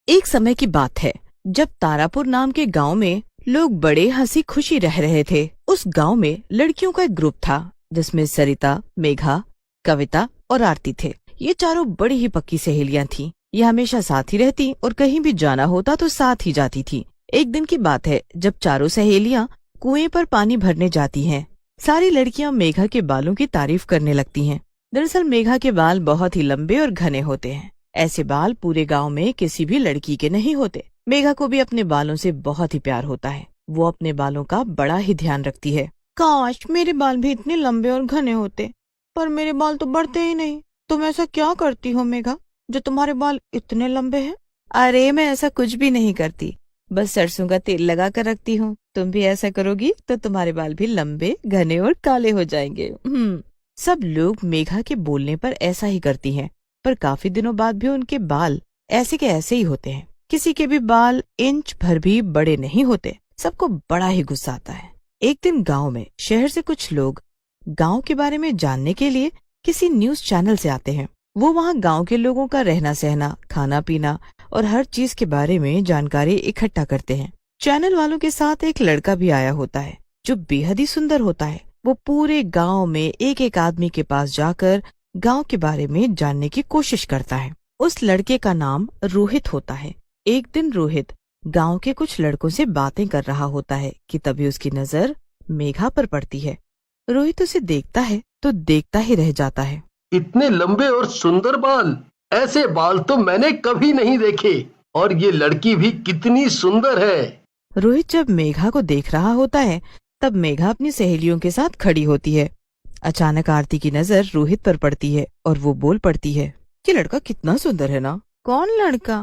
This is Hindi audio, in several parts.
एक समय की बात है जब तारापुर नाम के गांव में लोग बड़े हंसी खुशी रह रहे थे। उस गांव में लड़कियों का एक ग्रुप था जिसमें सरिता, मेघा, कविता और आरती थे। ये चारों बड़ी ही पक्की सहेलियां थीं। ये हमेशा साथ ही रहती और कहीं भी जाना होता तो साथ ही जाती थी। एक दिन की बात है जब चारों सहेलियां कुएं पर पानी भरने जाती हैं। सारी लड़कियां मेघा के बालों की तारीफ करने लगती हैं। दरअसल मेघा के बाल बहुत ही लंबे और घने होते हैं। ऐसे बाल पूरे गांव में किसी भी लड़की के नहीं होते। मेघा को भी अपने बालों से बहुत ही प्यार होता है। वो अपने बालों का बड़ा ही ध्यान रखती है। काश मेरे बाल भी इतने लंबे और घने होते, पर मेरे बाल तो बढ़ते ही नहीं। तुम ऐसा क्या करती हो मेघा जो तुम्हारे बाल इतने लंबे हैं? अरे मैं ऐसा कुछ भी नहीं करती, बस सरसों का तेल लगा कर रखती हूँ। तुम भी ऐसा करोगी तो तुम्हारे बाल भी लंबे, घने और काले हो जाएंगे। सब लोग मेघा के बोलने पर ऐसा ही करती हैं, पर काफी दिनों बाद भी उनके बाल ऐसे के ऐसे ही होते हैं। किसी के भी बाल इंच भर भी बड़े नहीं होते। सबको बड़ा ही गुस्सा आता है। एक दिन गांव में शहर से कुछ लोग गांव के बारे में जानने के लिए किसी न्यूज चैनल से आते हैं। वो वहाँ गांव के लोगों का रहना सहना, खाना पीना और हर चीज के बारे में जानकारी इकट्ठा करते हैं। चैनल वालों के साथ एक लड़का भी आया होता है जो बेहद ही सुंदर होता है। वो पूरे गांव में एक एक आदमी के पास जाकर गांव के बारे में जानने की कोशिश करता है। उस लड़के का नाम रोहित होता है। एक दिन रोहित गांव के कुछ लड़कों से बातें कर रहा होता है कि तभी उसकी नजर मेघा पर पड़ती है। रोहित उसे देखता है तो देखता ही रह जाता है। इतने लंबे और सुंदर बाल, ऐसे बाल तो मैंने कभी नहीं देखे। और ये लड़की भी कितनी सुंदर है। रोहित जब मेघा को देख रहा होता है तब मेघा अपनी सहेलियों के साथ खड़ी होती है। अचानक आरती की नजर रोहित पर पड़ती है और वो बोल पड़ती है, ये लड़का कितना सुंदर है ना। कौन लड़का?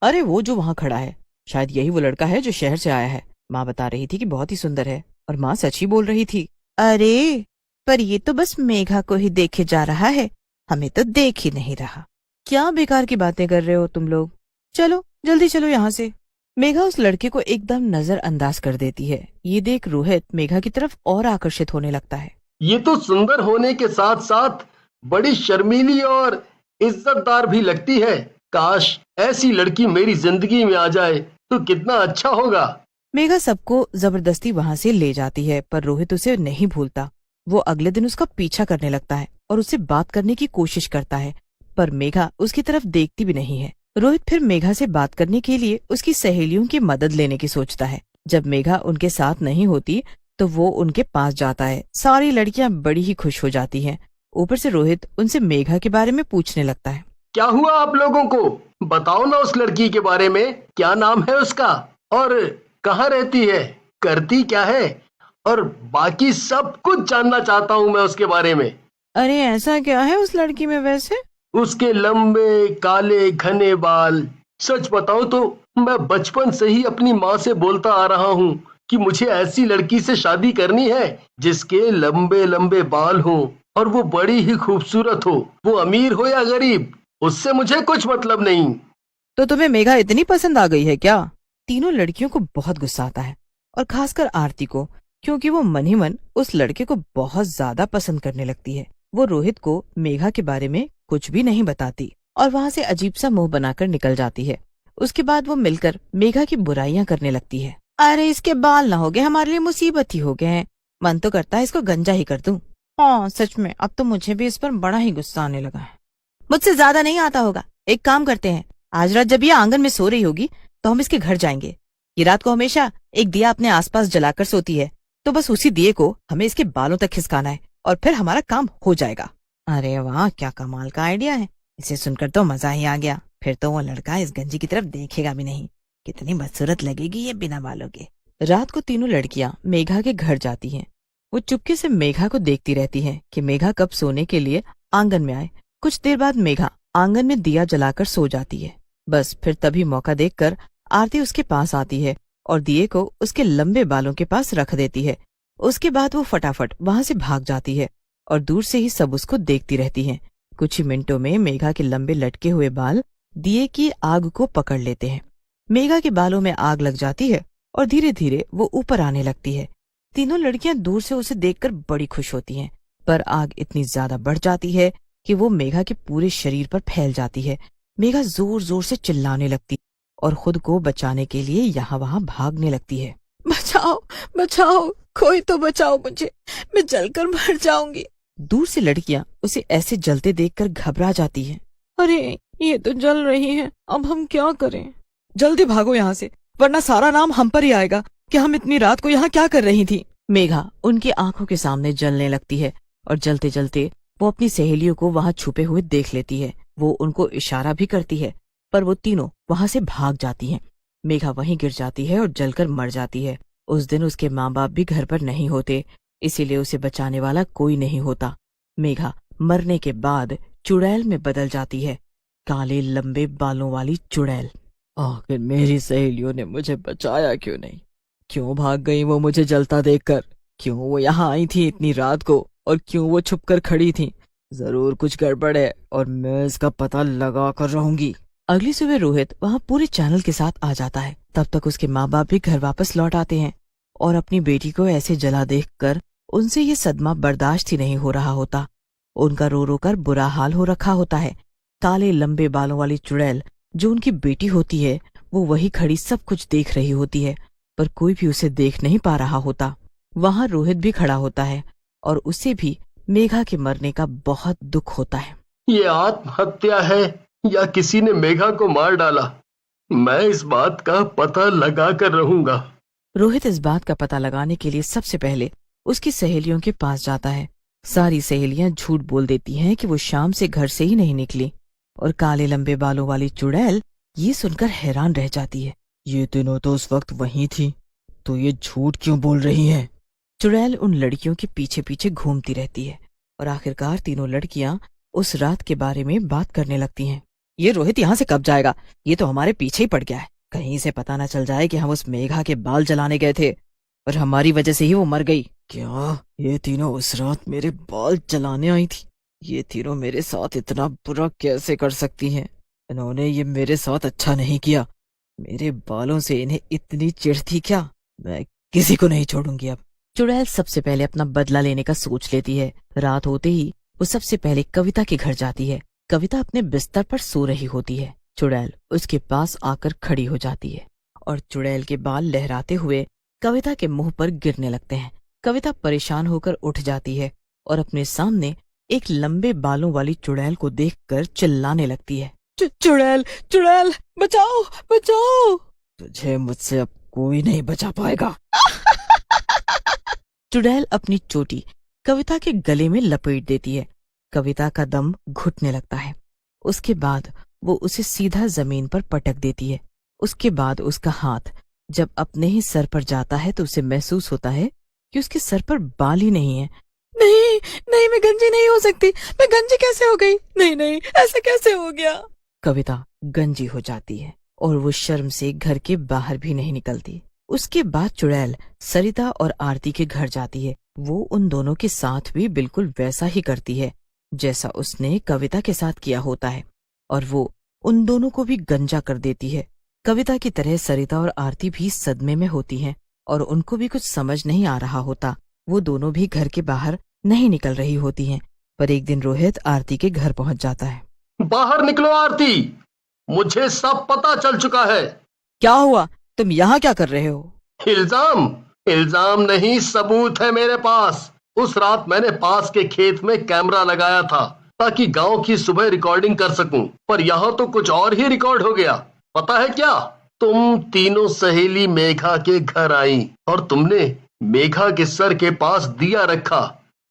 अरे वो जो वहाँ खड़ा है, शायद यही वो लड़का है जो शहर से आया है। माँ बता रही थी कि बहुत ही सुंदर है और माँ सच ही बोल रही थी। अरे पर ये तो बस मेघा को ही देखे जा रहा है, हमें तो देख ही नहीं रहा। क्या बेकार की बातें कर रहे हो तुम लोग, चलो जल्दी चलो यहाँ से। मेघा उस लड़के को एकदम नजरअंदाज कर देती है। ये देख रोहित मेघा की तरफ और आकर्षित होने लगता है। ये तो सुंदर होने के साथ साथ बड़ी शर्मीली और इज्जतदार भी लगती है। काश ऐसी लड़की मेरी जिंदगी में आ जाए तो कितना अच्छा होगा। मेघा सबको जबरदस्ती वहाँ से ले जाती है, पर रोहित उसे नहीं भूलता। वो अगले दिन उसका पीछा करने लगता है और उससे बात करने की कोशिश करता है, पर मेघा उसकी तरफ देखती भी नहीं है। रोहित फिर मेघा से बात करने के लिए उसकी सहेलियों की मदद लेने की सोचता है। जब मेघा उनके साथ नहीं होती तो वो उनके पास जाता है। सारी लड़कियां बड़ी ही खुश हो जाती हैं। ऊपर से रोहित उनसे मेघा के बारे में पूछने लगता है। क्या हुआ आप लोगों को? बताओ ना उस लड़की के बारे में। क्या नाम है उसका और कहाँ रहती है, करती क्या है, और बाकी सब कुछ जानना चाहता हूँ मैं उसके बारे में। अरे ऐसा क्या है उस लड़की में वैसे? उसके लंबे काले घने बाल। सच बताऊं तो मैं बचपन से ही अपनी माँ से बोलता आ रहा हूँ कि मुझे ऐसी लड़की से शादी करनी है जिसके लंबे लंबे बाल हों और वो बड़ी ही खूबसूरत हो। वो अमीर हो या गरीब, उससे मुझे कुछ मतलब नहीं। तो तुम्हें मेघा इतनी पसंद आ गई है क्या? तीनों लड़कियों को बहुत गुस्सा आता है और खासकर आरती को, क्योंकि वो मन ही मन उस लड़के को बहुत ज्यादा पसंद करने लगती है। वो रोहित को मेघा के बारे में कुछ भी नहीं बताती और वहाँ से अजीब सा मुंह बनाकर निकल जाती है। उसके बाद वो मिलकर मेघा की बुराइयां करने लगती है। अरे इसके बाल ना हो गए, हमारे लिए मुसीबत ही हो गए हैं। मन तो करता है इसको गंजा ही कर दूं। हाँ सच में, अब तो मुझे भी इस पर बड़ा ही गुस्सा आने लगा है। मुझसे ज्यादा नहीं आता होगा। एक काम करते हैं, आज रात जब ये आंगन में सो रही होगी तो हम इसके घर जाएंगे। ये रात को हमेशा एक दिया अपने आसपास जलाकर सोती है, तो बस उसी दिए को हमें इसके बालों तक खिसकाना है और फिर हमारा काम हो जाएगा। अरे वाह, क्या कमाल का आइडिया है। इसे सुनकर तो मजा ही आ गया। फिर तो वो लड़का इस गंजी की तरफ देखेगा भी नहीं। कितनी बदसूरत लगेगी ये बिना बालों के। रात को तीनों लड़कियां मेघा के घर जाती हैं। वो चुपके से मेघा को देखती रहती हैं कि मेघा कब सोने के लिए आंगन में आए। कुछ देर बाद मेघा आंगन में दिया जलाकर सो जाती है। बस फिर तभी मौका देखकर आरती उसके पास आती है और दिए को उसके लंबे बालों के पास रख देती है। उसके बाद वो फटाफट वहां से भाग जाती है और दूर से ही सब उसको देखती रहती हैं। कुछ ही मिनटों में मेघा के लंबे लटके हुए बाल दिए की आग को पकड़ लेते हैं। मेघा के बालों में आग लग जाती है और धीरे धीरे वो ऊपर आने लगती है। तीनों लड़कियां दूर से उसे देखकर बड़ी खुश होती हैं, पर आग इतनी ज्यादा बढ़ जाती है कि वो मेघा के पूरे शरीर पर फैल जाती है। मेघा जोर जोर से चिल्लाने लगती और खुद को बचाने के लिए यहाँ वहाँ भागने लगती है। बचाओ बचाओ, कोई तो बचाओ मुझे, मैं जलकर मर जाऊंगी। दूर से लड़कियां उसे ऐसे जलते देखकर घबरा जाती हैं। अरे ये तो जल रही है, अब हम क्या करें? जल्दी भागो यहाँ से, वरना सारा नाम हम पर ही आएगा कि हम इतनी रात को यहाँ क्या कर रही थी। मेघा उनकी आंखों के सामने जलने लगती है और जलते जलते वो अपनी सहेलियों को वहां छुपे हुए देख लेती है। वो उनको इशारा भी करती है, पर वो तीनों वहां से भाग जाती हैं। मेघा वहीं गिर जाती है और जलकर मर जाती है। उस दिन उसके माँ बाप भी घर पर नहीं होते, इसीलिए उसे बचाने वाला कोई नहीं होता। मेघा मरने के बाद चुड़ैल में बदल जाती है, काले लंबे बालों वाली चुड़ैल। आखिर मेरी सहेलियों ने मुझे बचाया क्यों नहीं? क्यों भाग गई वो मुझे जलता देखकर? क्यों वो यहाँ आई थी इतनी रात को और क्यों वो छुपकर खड़ी थी? जरूर कुछ गड़बड़ है और मैं इसका पता लगा कर रहूंगी। अगली सुबह रोहित वहाँ पूरे चैनल के साथ आ जाता है। तब तक उसके माँ बाप भी घर वापस लौट आते हैं और अपनी बेटी को ऐसे जला देखकर उनसे ये सदमा बर्दाश्त ही नहीं हो रहा होता। उनका रो रो कर बुरा हाल हो रखा होता है। काले लंबे बालों वाली चुड़ैल जो उनकी बेटी होती है, वो वही खड़ी सब कुछ देख रही होती है, पर कोई भी उसे देख नहीं पा रहा होता। वहां रोहित भी खड़ा होता है और उसे भी मेघा के मरने का बहुत दुख होता है। ये आत्महत्या है या किसी ने मेघा को मार डाला? मैं इस बात का पता लगा कर रहूंगा। रोहित इस बात का पता लगाने के लिए सबसे पहले उसकी सहेलियों के पास जाता है। सारी सहेलियां झूठ बोल देती हैं कि वो शाम से घर से ही नहीं निकली, और काले लंबे बालों वाली चुड़ैल ये सुनकर हैरान रह जाती है। ये तीनों तो उस वक्त वहीं थी, तो ये झूठ क्यों बोल रही हैं? चुड़ैल उन लड़कियों के पीछे पीछे घूमती रहती है और आखिरकार तीनों लड़कियां उस रात के बारे में बात करने लगती हैं। ये रोहित यहाँ से कब जाएगा? ये तो हमारे पीछे ही पड़ गया है। कहीं से पता न चल जाए कि हम उस मेघा के बाल जलाने गए थे और हमारी वजह से ही वो मर गई। क्या ये तीनों उस रात मेरे बाल जलाने आई थी? ये तीनों मेरे साथ इतना बुरा कैसे कर सकती हैं? इन्होंने ये मेरे साथ अच्छा नहीं किया। मेरे बालों से इन्हें इतनी चिढ़ थी क्या? मैं किसी को नहीं छोड़ूंगी अब। चुड़ैल सबसे पहले अपना बदला लेने का सोच लेती है। रात होते ही वो सबसे पहले कविता के घर जाती है। कविता अपने बिस्तर पर सो रही होती है। चुड़ैल उसके पास आकर खड़ी हो जाती है और चुड़ैल के बाल लहराते हुए कविता के मुंह पर गिरने लगते हैं। कविता परेशान होकर उठ जाती है और अपने सामने एक लंबे बालों वाली चुड़ैल को देखकर चिल्लाने लगती है। चुड़ैल चुड़ैल, बचाओ बचाओ! तुझे मुझसे अब कोई नहीं बचा पाएगा। चुड़ैल अपनी चोटी कविता के गले में लपेट देती है। कविता का दम घुटने लगता है। उसके बाद वो उसे सीधा जमीन पर पटक देती है। उसके बाद उसका हाथ जब अपने ही सर पर जाता है तो उसे महसूस होता है कि उसके सर पर बाल ही नहीं है। नहीं नहीं, मैं गंजी नहीं हो सकती। मैं गंजी कैसे हो गई? नहीं नहीं, ऐसा कैसे हो गया? कविता गंजी हो जाती है और वो शर्म से घर के बाहर भी नहीं निकलती। उसके बाद चुड़ैल सरिता और आरती के घर जाती है। वो उन दोनों के साथ भी बिल्कुल वैसा ही करती है जैसा उसने कविता के साथ किया होता है, और वो उन दोनों को भी गंजा कर देती है। कविता की तरह सरिता और आरती भी सदमे में होती हैं और उनको भी कुछ समझ नहीं आ रहा होता। वो दोनों भी घर के बाहर नहीं निकल रही होती हैं। पर एक दिन रोहित आरती के घर पहुंच जाता है। बाहर निकलो आरती, मुझे सब पता चल चुका है। क्या हुआ? तुम यहाँ क्या कर रहे हो? इल्जाम? इल्जाम नहीं, सबूत है मेरे पास। उस रात मैंने पास के खेत में कैमरा लगाया था ताकि गांव की सुबह रिकॉर्डिंग कर सकूं, पर यहाँ तो कुछ और ही रिकॉर्ड हो गया। पता है क्या? तुम तीनों सहेली मेघा के घर आई और तुमने मेघा के सर के पास दिया रखा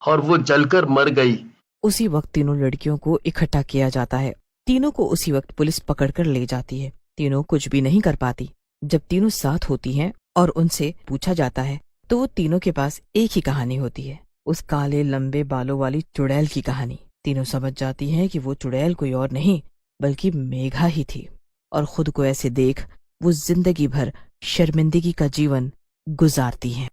और वो जलकर मर गई। उसी वक्त तीनों लड़कियों को इकट्ठा किया जाता है। तीनों को उसी वक्त पुलिस पकड़कर ले जाती है। तीनों कुछ भी नहीं कर पाती। जब तीनों साथ होती हैं और उनसे पूछा जाता है तो वो तीनों के पास एक ही कहानी होती है, उस काले लंबे बालों वाली चुड़ैल की कहानी। तीनों समझ जाती हैं कि वो चुड़ैल कोई और नहीं बल्कि मेघा ही थी, और खुद को ऐसे देख वो जिंदगी भर शर्मिंदगी का जीवन गुजारती हैं।